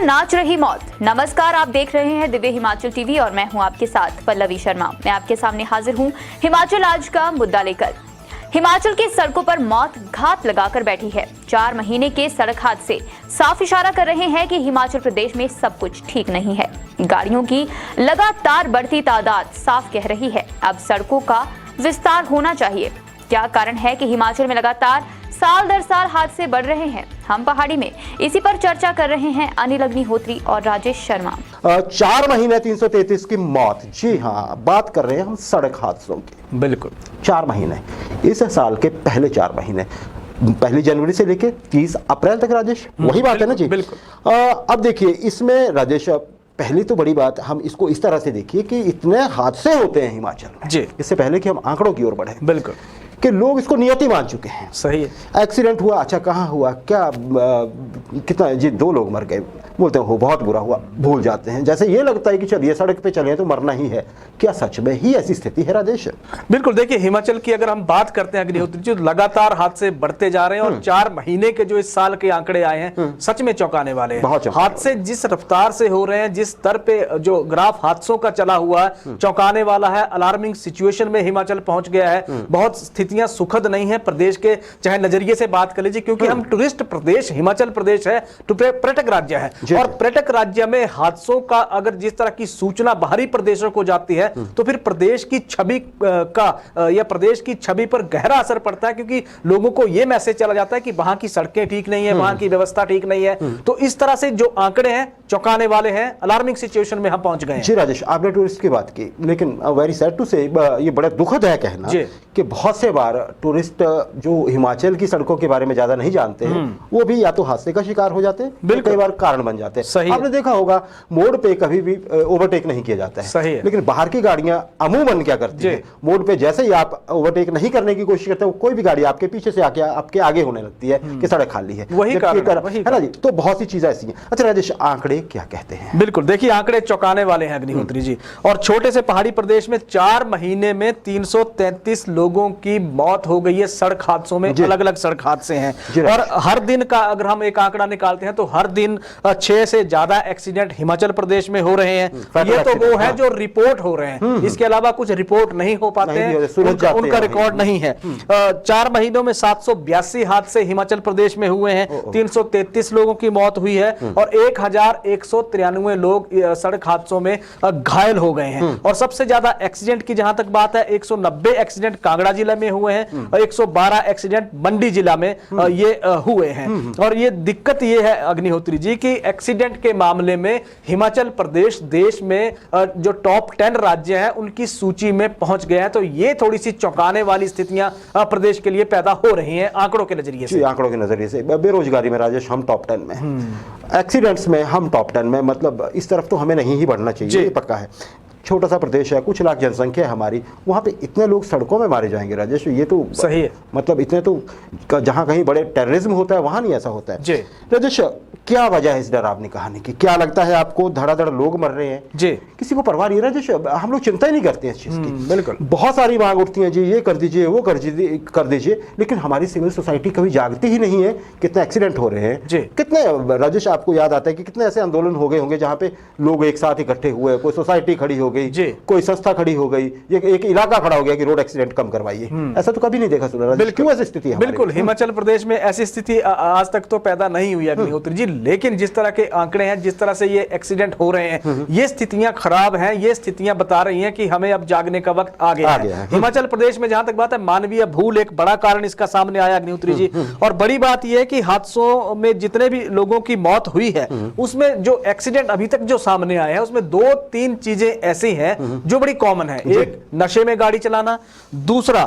नाच रही मौत। नमस्कार, आप देख रहे हैं दिव्य हिमाचल टीवी और मैं हूं आपके साथ पल्लवी शर्मा। मैं आपके सामने हाजिर हूं हिमाचल आज का मुद्दा लेकर। हिमाचल की सड़कों पर मौत घात लगाकर बैठी है। 4 महीने के सड़क हादसे साफ इशारा कर रहे हैं कि हिमाचल प्रदेश में सब कुछ ठीक नहीं है। गाड़ियों की लगातार बढ़ती तादाद साफ कह रही है अब सड़कों का विस्तार होना चाहिए। क्या कारण है कि हिमाचल में लगातार साल दर साल हादसे बढ़ रहे हैं? हम पहाड़ी में इसी पर चर्चा कर रहे हैं अनिल अग्निहोत्री और राजेश शर्मा। 4 महीने 333 की मौत। जी हाँ, बात कर रहे हैं हम सड़क हादसों की। बिल्कुल 4 महीने, इस साल के पहले 4 महीने, 1 जनवरी से लेकर 30 अप्रैल तक। राजेश, वही बात है ना जी? बिल्कुल। अब देखिए इसमें राजेश, पहली तो बड़ी बात, हम इसको इस तरह से देखिए कि इतने हादसे होते हैं हिमाचल में जी। इससे पहले कि हम आंकड़ों की ओर बढ़े, बिल्कुल, कि लोग इसको नियति मान चुके हैं। सही है। एक्सीडेंट हुआ, अच्छा कहाँ हुआ, क्या कितना जी, 2 लोग मर गए, बोलते हैं हो बहुत बुरा हुआ, भूल जाते हैं। जैसे ये लगता है कि चलिए सड़क पे चले तो मरना ही है। क्या सच में ही ऐसी स्थिति है राजेश? बिल्कुल, देखिए हिमाचल की अगर हम बात करते हैं अग्निहोत्री जी, लगातार हादसे बढ़ते जा रहे हैं और 4 महीने के जो इस साल के आंकड़े आए हैं सच में चौंकाने वाले हैं। हादसे जिस रफ्तार से हो रहे हैं, जिस स्तर पे जो ग्राफ हादसों का चला हुआ है, चौंकाने वाला है। अलार्मिंग सिचुएशन में हिमाचल पहुंच गया है। बहुत स्थितियां सुखद नहीं है प्रदेश के, चाहे नजरिए से बात कर लीजिए, क्योंकि हम टूरिस्ट प्रदेश, हिमाचल प्रदेश है पर्यटक राज्य है और पर्यटक राज्य में हादसों का अगर जिस तरह की सूचना बाहरी प्रदेशों को जाती है तो फिर प्रदेश की छवि का या प्रदेश की छवि पर गहरा असर पड़ता है, क्योंकि लोगों को यह मैसेज चला जाता है कि वहां की सड़कें ठीक नहीं है, वहां की व्यवस्था ठीक नहीं है। तो इस तरह से जो आंकड़े हैं चौंकाने वाले हैं। अलार्मिंग सिचुएशन में हम पहुंच गए हैं। जी राजेश, आपने टूरिस्ट की बात की, लेकिन वेरी सैड टू से, ये बड़ा दुखद है कहना कि बहुत से बार टूरिस्ट जो हिमाचल की सड़कों के बारे में ज्यादा नहीं जानते हैं, वो भी या तो हादसे का शिकार हो जाते हैं, कई बार कारण बन जाते हैं। आपने देखा होगा मोड़ पे कभी भी ओवरटेक नहीं किया जाता है, सही है। लेकिन बाहर की गाड़ियां अमूमन क्या करती है, मोड़ पे जैसे ही आप ओवरटेक नहीं करने की कोशिश करते हो, कोई भी गाड़ी आपके पीछे से आके आपके आगे होने लगती है कि सड़क खाली है। वही कारण है ना जी? तो बहुत सी चीजें ऐसी हैं। अच्छा राजेश, आंकड़े क्या कहते हैं? बिल्कुल, देखिए आंकड़े चौंकाने वाले हैं अग्निहोत्री जी। और छोटे से पहाड़ी प्रदेश में 4 महीने में 333 लोगों की मौत हो गई है सड़क हादसों में। अलग अलग सड़क हादसे हैं और हर दिन का अगर हम एक आंकड़ा निकालते हैं तो हर दिन 6 से ज्यादा एक्सीडेंट हिमाचल प्रदेश में हो रहे हैं। ये तो वो है जो रिपोर्ट हो रहे हैं, इसके अलावा कुछ रिपोर्ट नहीं हो पाते हैं, उनका रिकॉर्ड नहीं है। 4 महीनों में 782 हादसे हिमाचल प्रदेश में हुए हैं, 333 लोगों की मौत हुई है और 1193 लोग सड़क हादसों में घायल हो गए हैं। और सबसे ज्यादा एक्सीडेंट की जहां तक बात है, 190 एक्सीडेंट कांगड़ा जिला में हुए हैं और 112 एक्सीडेंट मंडी जिला में ये हुए हैं। और ये दिक्कत ये है अग्निहोत्री जी कि एक्सीडेंट के मामले में हिमाचल प्रदेश देश में जो टॉप 10 राज्य हैं उनकी सूची में पहुंच गया है। तो ये थोड़ी सी चौंकाने वाली स्थितियां प्रदेश के लिए पैदा हो रही हैं आंकड़ों के नजरिए से। आंकड़ों के नजरिए से बेरोजगारी में राजेश हम टॉप 10 में, एक्सीडेंट्स में हम टॉप 10 में, मतलब इस तरफ तो हमें नहीं ही बढ़ना चाहिए, ये पक्का है। छोटा सा प्रदेश है, कुछ लाख जनसंख्या है हमारी, वहाँ पे इतने लोग सड़कों में मारे जाएंगे राजेश, ये तो सही है। मतलब इतने तो जहाँ कहीं बड़े टेररिज्म होता है वहाँ नहीं ऐसा होता है। राजेश, क्या वजह है इस डरावनी कहानी की? क्या लगता है आपको? धड़ाधड़ लोग मर रहे हैं जी, किसी को परवाह नहीं। राजेश, हम लोग चिंता ही नहीं करते हैं इस चीज की। बिल्कुल, बहुत सारी मांग उठती है जी, ये कर दीजिए, वो कर दीजिए, लेकिन हमारी सिविल सोसाइटी कभी जागती ही नहीं है। कितने एक्सीडेंट हो रहे हैं, कितने राजेश आपको याद आता है कि कितने ऐसे आंदोलन हो गए होंगे जहाँ पे लोग एक साथ इकट्ठे हुए, कोई सोसाइटी खड़ी हो गई, कोई संस्था खड़ी हो गई, एक इलाका खड़ा हो गया कि रोड एक्सीडेंट कम करवाइए। ऐसा तो कभी नहीं देखा सुना। क्यों ऐसी स्थिति है? बिल्कुल, हिमाचल प्रदेश में ऐसी स्थिति आज तक तो पैदा नहीं हुई अग्निहोत्री जी, लेकिन जिस तरह के आंकड़े हैं, जिस तरह से ये एक्सीडेंट हो रहे हैं, ये स्थितियां खराब हैं। ये स्थितियां बता रही हैं कि हमें अब जागने का वक्त आ गया है। हिमाचल प्रदेश में जहां तक बात है, मानवीय भूल एक बड़ा कारण इसका सामने आया अग्निहोत्री जी। और बड़ी बात यह है कि हादसों में जितने भी लोगों की मौत हुई है उसमें जो एक्सीडेंट अभी तक जो सामने आए हैं उसमें 2-3 चीजें ऐसी हैं जो बड़ी कॉमन है। एक, नशे में गाड़ी चलाना। दूसरा,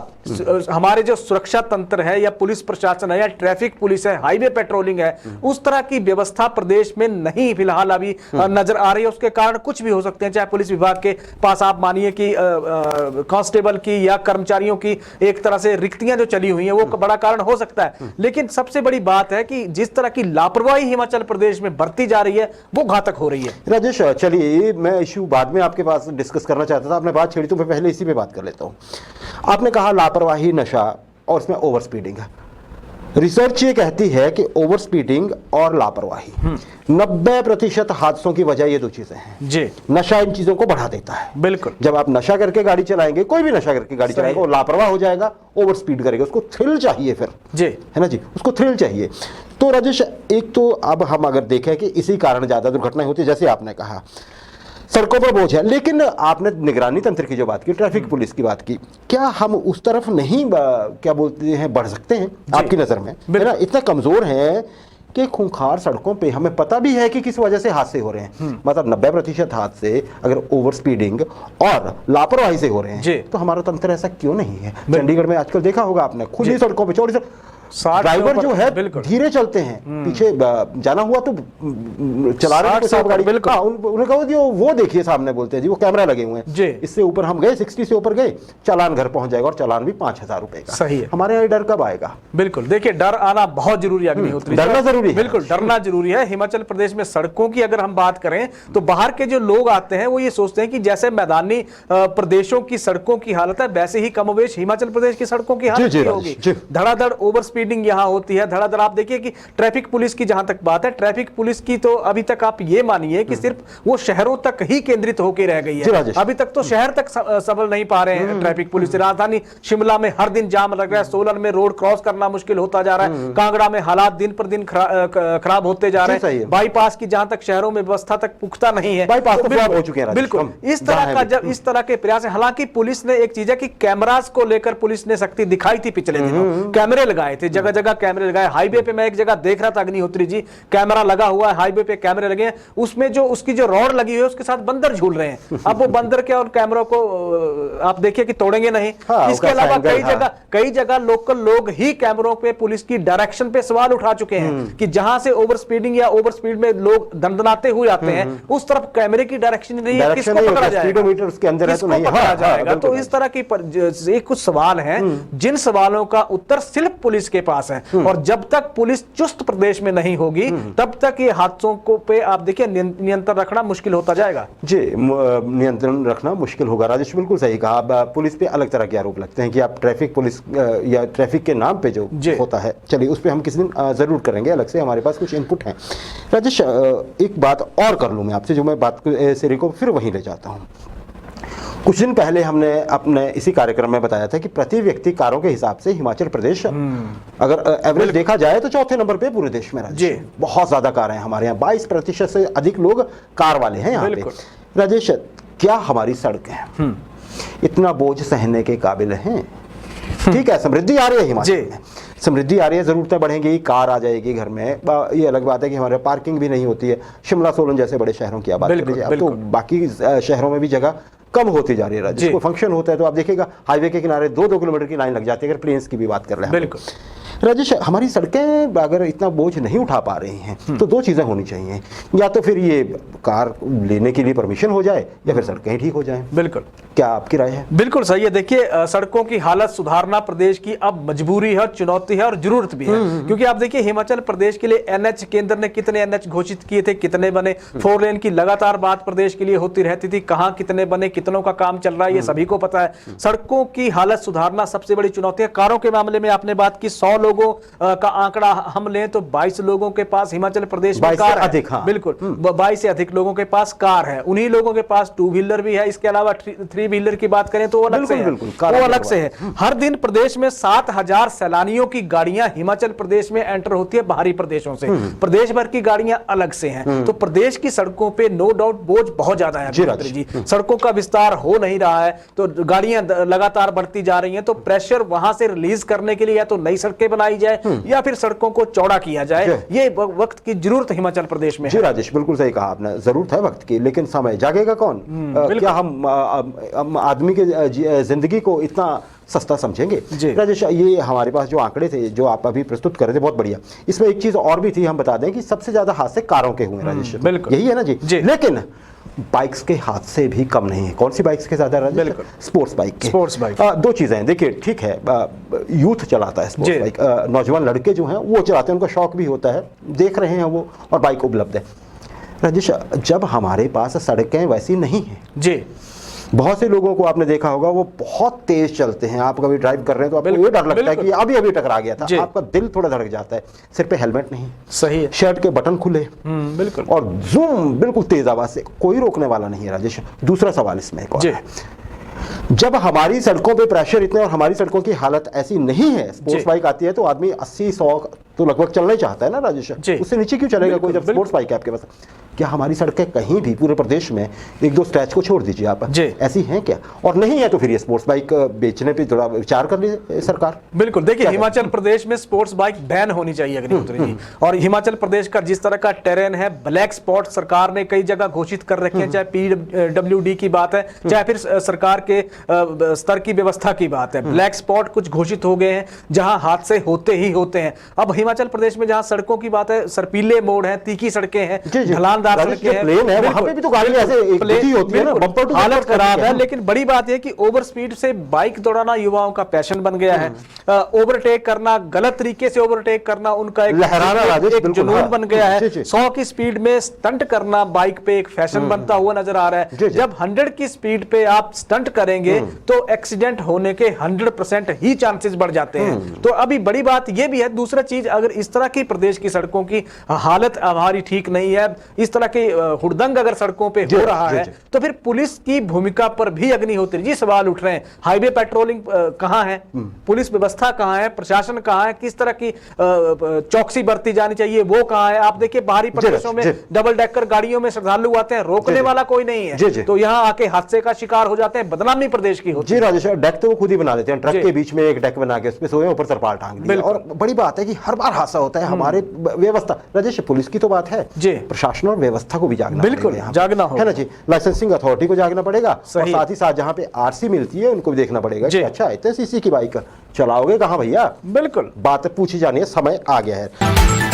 हमारे जो सुरक्षा तंत्र है या पुलिस प्रशासन है या ट्रैफिक पुलिस है, हाईवे पेट्रोलिंग है, उस तरह की व्यवस्था प्रदेश में नहीं फिलहाल अभी नजर आ रही है। उसके कारण कुछ भी हो सकते हैं, चाहे पुलिस विभाग के पास आप मानिए कि कांस्टेबल की या कर्मचारियों की एक तरह से रिक्तियां जो चली हुई हैं वो बड़ा कारण हो सकता है। लेकिन सबसे बड़ी बात है कि जिस तरह की लापरवाही हिमाचल प्रदेश में बढ़ती जा रही है वो घातक हो रही है। राजेश, चलिए मैं इश्यू बाद में आपके पास डिस्कस करना चाहता था, आपने बात छेड़ी तो मैं पहले इसी पे बात कर लेता हूं। आपने कहा लापरवाही, नशा और इसमें ओवर स्पीडिंग है। रिसर्च ये कहती है कि ओवर स्पीडिंग और लापरवाही 90% हादसों की वजह ये दो चीजें हैं जी। नशा इन चीजों को बढ़ा देता है। बिल्कुल। जब आप नशा करके गाड़ी चलाएंगे, कोई भी नशा करके गाड़ी चलाएगा, वो लापरवाह हो जाएगा, ओवर स्पीड करेगा, उसको थ्रिल चाहिए फिर जी, है ना जी, उसको थ्रिल चाहिए। तो राजेश, एक तो अब हम अगर देखें कि इसी कारण ज्यादा दुर्घटनाएं होती है, जैसे आपने कहा सड़कों पर बोझ है, लेकिन आपने निगरानी तंत्र की जो बात की, ट्रैफिक पुलिस की बात की, क्या हम उस तरफ नहीं क्या बोलते हैं बढ़ सकते हैं आपकी नजर में? है ना, इतना कमजोर है कि खूंखार सड़कों पे हमें पता भी है कि किस वजह से हादसे हो रहे हैं। मतलब 90% हादसे अगर ओवर स्पीडिंग और लापरवाही से हो रहे हैं, तो हमारा तंत्र ऐसा क्यों नहीं है? चंडीगढ़ में आजकल देखा होगा आपने, खुली सड़कों पर चौड़ी ड्राइवर जो है धीरे चलते हैं, पीछे जाना हुआ तो चला रहे हैं गाड़ी, उन्हें कहो जी वो देखिए सामने, बोलते हैं जी वो कैमरा लगे हुए हैं, इससे ऊपर हम गए, 60 से ऊपर गए, चालान घर पहुंच जाएगा, और चालान भी 5,000 रुपए का। सही है। हमारे यहाँ डर कब आएगा? बिल्कुल, देखिए डर आना बहुत जरूरी है अग्निहोत्री, डरना जरूरी है, बिल्कुल डरना जरूरी है। हिमाचल प्रदेश में सड़कों की अगर हम बात करें तो बाहर के जो लोग आते हैं वो ये सोचते हैं कि जैसे मैदानी प्रदेशों की सड़कों की हालत है, वैसे ही कमोबेश हिमाचल प्रदेश की सड़कों की हालत होगी। धड़ाधड़ ओवर स्पीडिंग यहाँ होती है, धड़ाधड़। आप देखिए कि ट्रैफिक पुलिस की जहां तक बात है, ट्रैफिक पुलिस की तो अभी तक आप ये मानिए कि सिर्फ वो शहरों तक ही केंद्रित होकर रह गई है, अभी तक तो शहर तक संभल नहीं पा रहे हैं ट्रैफिक पुलिस। राजधानी शिमला में हर दिन जाम लग रहा है, सोलन में रोड क्रॉस करना मुश्किल होता जा रहा है, कांगड़ा में हालात दिन पर दिन खराब होते जा रहे हैं, बाईपास की जहां तक शहरों में व्यवस्था तक पुख्ता नहीं है, बाईपास हो चुके हैं। बिल्कुल इस तरह का जब इस तरह के प्रयास है, हालांकि पुलिस ने एक चीज है कि कैमरास को लेकर पुलिस ने सख्ती दिखाई थी, पिछले दिनों कैमरे लगाए थे, जगह जगह कैमरे लगाए। हाईवे पे मैं एक जगह देख रहा था अग्निहोत्री जी, कैमरा लगा हुआ है, हाईवे पे कैमरे लगे हैं, उसमें जो उसकी जो रॉड लगी हुई है उसके साथ बंदर झूल रहे हैं। अब वो बंदर के और कैमरों को आप देखिए कि तोड़ेंगे नहीं। इसके अलावा कई जगह लोकल लोग ही कैमरों पे पुलिस की डायरेक्शन पे सवाल उठा चुके हैं कि जहां से ओवर स्पीडिंग या ओवर स्पीड में लोग दंदनाते हुए आते हैं, उस तरफ कैमरे की डायरेक्शन नहीं है, किसको पकड़ा जाएगा? तो इस तरह की कुछ सवाल हैं जिन सवालों का उत्तर सिर्फ पुलिस के पास है, और जब तक पुलिस चुस्त प्रदेश में नहीं होगी तब तक ये हादसों को पे आप देखिए नियंत्रण रखना मुश्किल होता जाएगा। जी, नियंत्रण रखना मुश्किल होगा। राजेश बिल्कुल सही कहा। अब पुलिस पे अलग तरह के आरोप लगते हैं कि आप ट्रैफिक पुलिस या ट्रैफिक के नाम पे जो होता है, चलिए उस पे हम किसी दिन जरूर करेंगे, अलग से हमारे पास कुछ इनपुट हैं। राजेश, एक बात और कर लूँ मैं आपसे, जो मैं बात सिरे को फिर वहीं ले जाता हूँ। कुछ दिन पहले हमने अपने इसी कार्यक्रम में बताया था कि प्रति व्यक्ति कारों के हिसाब से हिमाचल प्रदेश अगर एवरेज देखा जाए तो चौथे नंबर पे पूरे देश में जी। बहुत ज्यादा कारें हैं हमारे यहाँ, 22% से अधिक लोग कार वाले हैं यहाँ पे। राजेश, क्या हमारी सड़कें इतना बोझ सहने के काबिल हैं? ठीक है, समृद्धि आ रही है हिमाचल में, समृद्धि आ रही है, जरूरतें बढ़ेंगी, कार आ जाएगी घर में, ये अलग बात है कि हमारे पार्किंग भी नहीं होती है। शिमला सोलन जैसे बड़े शहरों की बात करिए, अब तो बाकी शहरों में भी जगह कम होती जा रही है। जिसको फंक्शन होता है तो आप देखिएगा हाईवे के किनारे 2-2 किलोमीटर की लाइन लग जाती है, अगर प्लेन्स की भी बात कर रहे हैं। बिल्कुल राजेश, हमारी सड़कें अगर इतना बोझ नहीं उठा पा रही हैं तो दो चीज़ें होनी चाहिए, या तो फिर ये कार लेने के लिए परमिशन हो जाए या फिर सड़कें ही ठीक हो जाएं। बिल्कुल, क्या आपकी राय है? बिल्कुल सही है। देखिए, सड़कों की हालत सुधारना प्रदेश की अब मजबूरी है, चुनौती है और जरूरत भी है, क्योंकि आप देखिए हिमाचल प्रदेश के लिए एनएच, केंद्र ने कितने एनएच घोषित किए थे, कितने बने, 4 लेन की लगातार बात प्रदेश के लिए होती रहती थी, कहां कितने बने, कितनों का काम चल रहा है, ये सभी को पता है। सड़कों की हालत सुधारना सबसे बड़ी चुनौती है। कारों के मामले में आपने बात की, 100 लोगों का आंकड़ा हम लें तो 22 लोगों के पास हिमाचल प्रदेश में कार है। हाँ। बिल्कुल 22 से अधिक लोगों के पास कार है, उन्हीं लोगों के पास 2 व्हीलर भी है। इसके अलावा 3 व्हीलर की बात करें तो वो अलग से है। हर दिन प्रदेश में 7,000 सैलानियों की गाड़ियां हिमाचल प्रदेश में एंटर होती है बाहरी प्रदेशों से, प्रदेश भर की गाड़ियां अलग से हैं। तो प्रदेश की सड़कों पे नो डाउट बोझ बहुत ज्यादा है जी। सड़कों का विस्तार हो नहीं रहा है तो गाड़ियां लगातार बढ़ती जा रही हैं, तो प्रेशर वहां से रिलीज करने के लिए या तो नई सड़कें बनाई जाए या फिर सड़कों को चौड़ा किया जाए, ये वक्त की जरूरत हिमाचल प्रदेश में। जी राजेश, बिल्कुल सही कहा आपने, जरूरत है वक्त की, लेकिन समय जागेगा कौन? क्या हम आदमी की जिंदगी को इतना सस्ता समझेंगे? राजेश, ये हमारे पास जो आंकड़े थे जो आप अभी प्रस्तुत कर रहे थे बहुत बढ़िया, इसमें एक चीज और भी थी, हम बता दें कि सबसे ज्यादा हादसे कारों के हुए राजेश, यही है ना जी? लेकिन बाइक्स के हादसे भी कम नहीं है। कौन सी बाइक्स के ज्यादा? बिल्कुल स्पोर्ट्स बाइक के। स्पोर्ट्स बाइक दो चीजें हैं, देखिए ठीक है, यूथ चलाता है स्पोर्ट्स बाइक, नौजवान लड़के जो हैं वो चलाते हैं, उनका शौक भी होता है, देख रहे हैं वो, और बाइक उपलब्ध है। राजेश, जब हमारे पास सड़कें वैसी नहीं है जी, बहुत से लोगों को आपने देखा होगा वो बहुत तेज चलते हैं, आप कभी ड्राइव कर रहे हैं तो आपको ये डर लगता है कि अभी अभी टकरा गया था, आपका दिल थोड़ा धड़क जाता है। सिर पे हेलमेट नहीं, सही है, शर्ट के बटन खुले, बिल्कुल, और जूम बिल्कुल तेज आवाज से, कोई रोकने वाला नहीं है राजेश। दूसरा सवाल इसमें एक और है, जब हमारी सड़कों पे प्रेशर इतने और हमारी सड़कों की हालत ऐसी नहीं है, स्पोर्ट्स बाइक आती है तो आदमी 80-100 तो लगभग चलना ही चाहता है ना राजेश, उससे नीचे क्यों चलेगा कोई जब स्पोर्ट्स बाइक है आपके पास। क्या हमारी सड़कें कहीं भी पूरे प्रदेश में, एक दो स्ट्रेच को छोड़ दीजिए आप, ऐसी हैं क्या? और नहीं है तो फिर ये स्पोर्ट्स बाइक बेचने पे थोड़ा विचार कर लीजिए सरकार। बिल्कुल, देखिए हिमाचल प्रदेश में स्पोर्ट्स बाइक बैन होनी चाहिए अग्निहोत्री जी। और हिमाचल प्रदेश का जिस तरह का टेरेन है, ब्लैक स्पॉट सरकार ने कई जगह घोषित कर रखे हैं, चाहे PWD की बात है, चाहे फिर सरकार के स्तर की व्यवस्था की बात है, ब्लैक स्पॉट कुछ घोषित हो गए हैं जहां हादसे होते ही होते हैं। अब हिमाचल प्रदेश में जहां सड़कों की बात है, सर्पीले मोड़ है, तीखी सड़कें हैं, ढलानदार सड़कें हैं, प्लेन है, वहां पे भी तो गाड़ी ऐसे एक ही होती है ना, बम्पर टू हालत खराब है। लेकिन बड़ी बात यह कि ओवर स्पीड से बाइक दौड़ाना युवाओं का पैशन बन गया है। ओवरटेक करना, गलत तरीके से ओवरटेक करना उनका एक जुनून बन गया है। 100 की स्पीड में स्टंट करना बाइक पे एक फैशन बनता हुआ नजर आ रहा है। जब 100 की स्पीड पे आप स्टंट करेंगे तो एक्सीडेंट होने के 100% ही चांसेस बढ़ जाते हैं। तो अभी बड़ी बात यह भी है, दूसरा चीज, अगर इस तरह की प्रदेश की सड़कों की हालत हमारी ठीक नहीं है, इस तरह के हुड़दंग अगर सड़कों पे हो रहा है, तो फिर पुलिस की भूमिका पर भी अग्निहोत्री जी सवाल उठ रहे हैं। हाईवे पेट्रोलिंग कहां है, पुलिस व्यवस्था कहां है, प्रशासन कहां है, किस तरह की चौकसी बरती जानी चाहिए वो कहां है। आप देखिए बाहरी प्रदेशों में डबल डेकर गाड़ियों में श्रद्धालु आते हैं, रोकने वाला कोई नहीं है, तो यहां आके हादसे का शिकार हो जाते हैं, बदनामी प्रदेश की होती है। जी राजेश, डेक तो वो खुद ही बना देते हैं, ट्रक के बीच में एक डेक बना के उस पे सोए, ऊपर तरपाल टांग दिया। और बड़ी बात है कि हर बार हादसा होता है। हमारे व्यवस्था राजेश, पुलिस की तो बात है, प्रशासन और व्यवस्था को भी जागना, बिल्कुल जागना है ना जी। लाइसेंसिंग अथॉरिटी को जागना पड़ेगा, और साथ ही साथ जहां पे आरसी मिलती है उनको भी देखना पड़ेगा कि अच्छा इतने सीसी की बाइक चलाओगे कहां भैया। बिल्कुल, बात पूछी जानी है, समय आ गया है।